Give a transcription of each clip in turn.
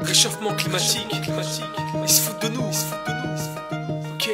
Réchauffement climatique, ils se foutent de nous. Ok.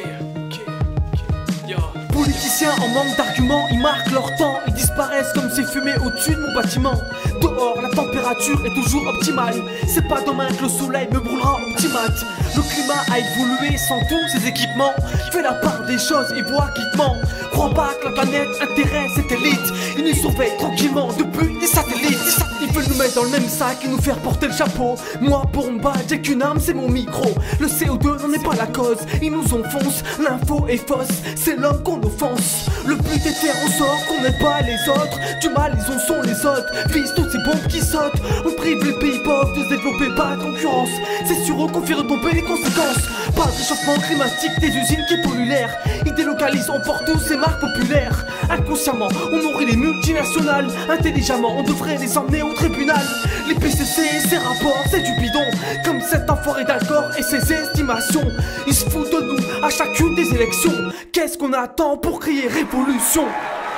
Yo. Politiciens en manque d'arguments, ils marquent leur temps, ils disparaissent comme ces fumées au-dessus de mon bâtiment. Dehors, la température est toujours optimale. C'est pas demain que le soleil me brûlera au petit mat. Le climat a évolué sans tous ces équipements. Fais la part des choses et vois qui te ment. Crois pas que la planète intéresse cette élite. Ils nous surveillent tranquillement depuis des satellites. Ils veulent nous mettre dans le même sac et nous faire porter le chapeau. Moi pour me battre j'ai qu'une arme, c'est mon micro. Le CO2 n'en est pas la cause, ils nous enfoncent. L'info est fausse, c'est l'homme qu'on offense. Le but est de faire en sorte qu'on n'aide pas les autres. Du mal ils en sont les autres, visent toutes ces bombes qui sautent. On prive les pays pauvres de se développer, pas de concurrence. C'est sur eux qu'on fait retomber les conséquences. Pas de réchauffement climatique, des usines qui polluent l'air. Ils délocalisent, on porte tous ces marques populaires. Inconsciemment, on nourrit les multinationales. Intelligemment, on devrait les emmener au tribunal. Les PCC et ces rapports, c'est du bidon. Comme cet enfoiré d'Alcor et ses estimations. Ils se foutent de nous à chacune des élections. Qu'est-ce qu'on attend pour crier révolution?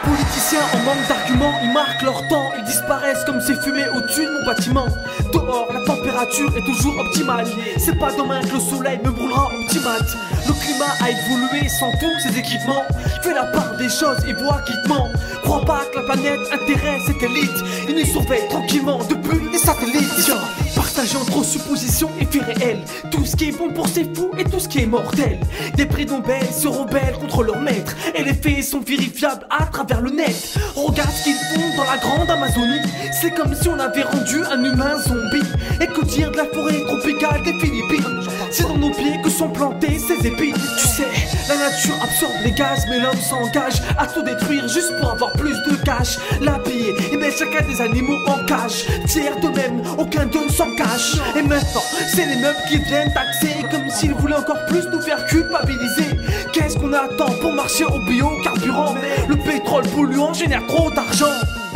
Politiciens en manque d'arguments, ils marquent leur temps, ils disparaissent comme ces fumées au-dessus de mon bâtiment. Dehors, la température est toujours optimale. C'est pas demain que le soleil me brûlera au petit mat. Le climat a évolué sans tous ces équipements. Fais la part des choses et vois qui te ment. Crois pas que la planète intéresse cette élite. Ils nous surveillent tranquillement depuis des satellites. Partagez entre suppositions et faits réels. Tout ce qui est bon pour ces fous et tout ce qui est mortel. Des prix Nobel se rebellent contre leur maître. Et les faits sont vérifiables à travers le net. Regarde ce qu'ils font dans la grande Amazonie. C'est comme si on avait rendu un humain zombie. Et que dire de la forêt tropicale des Philippines? C'est dans nos pieds que sont plantées ces épines. Tu sais, la nature absorbe les gaz, mais l'homme s'engage à tout détruire juste pour avoir plus de cash. L'habiller et mettre chacun des animaux en cage. Tiers de même, aucun d'eux ne s'en cache. Et maintenant, c'est les meubles qui viennent taxer, comme s'ils voulaient encore plus nous faire culpabiliser. Qu'est-ce qu'on attend pour marcher au biocarburant? Le pétrole polluant génère trop d'argent.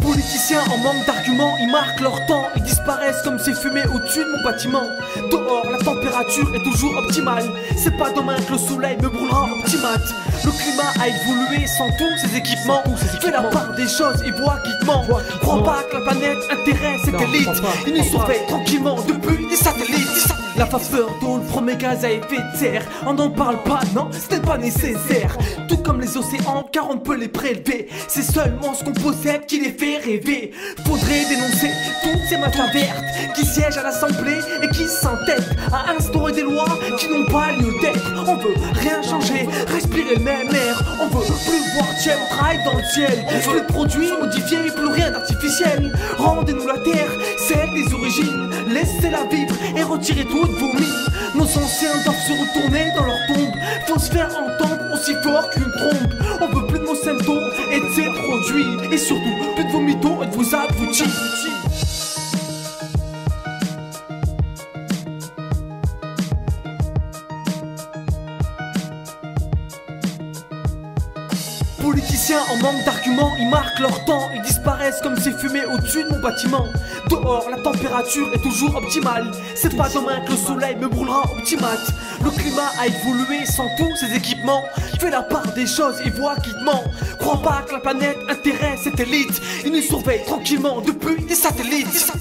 Politiciens en manque d'arguments, ils marquent leur temps, ils disparaissent comme ces fumées au-dessus de mon bâtiment. Dehors, la température est toujours optimale. C'est pas demain que le soleil me brûlera au petit mat. Le climat a évolué sans tous ces équipements. Fais la part des choses et vois qui te ment. Crois pas que la planète intéresse cette élite. Ils nous surveillent tranquillement depuis des satellites. La vapeur d'eau, le premier gaz à effet de serre. On n'en parle pas, non, ce n'est pas nécessaire. Tout comme les océans, car on peut les prélever. C'est seulement ce qu'on possède qui les fait rêver. Faudrait dénoncer toutes ces mafia vertes qui siègent à l'Assemblée et qui s'entêtent à instaurer des lois qui n'ont pas lieu d'être. On veut rien changer, respirer le même air. On veut plus voir Tchèque travail dans le ciel. On veut de produits modifiés, plus rien d'artificiel. Rendez-nous la terre, celle des origines. Laissez-la vivre et retirez toutes vos mines. Nos anciens doivent se retourner dans leur tombe. Faut se faire entendre aussi fort qu'une trompe. On veut plus de Monsanto et de ses produits. Et surtout, plus de vos mythos et de vos abrutis. Politiciens en manque d'arguments, ils marquent leur temps, ils disparaissent comme ces fumées au-dessus de mon bâtiment. Dehors, la température est toujours optimale. C'est pas demain que le soleil me brûlera au petit mat. Le climat a évolué sans tous ces équipements. Fais la part des choses et vois qui te ment. Crois pas que la planète intéresse cette élite. Ils nous surveillent tranquillement depuis des satellites.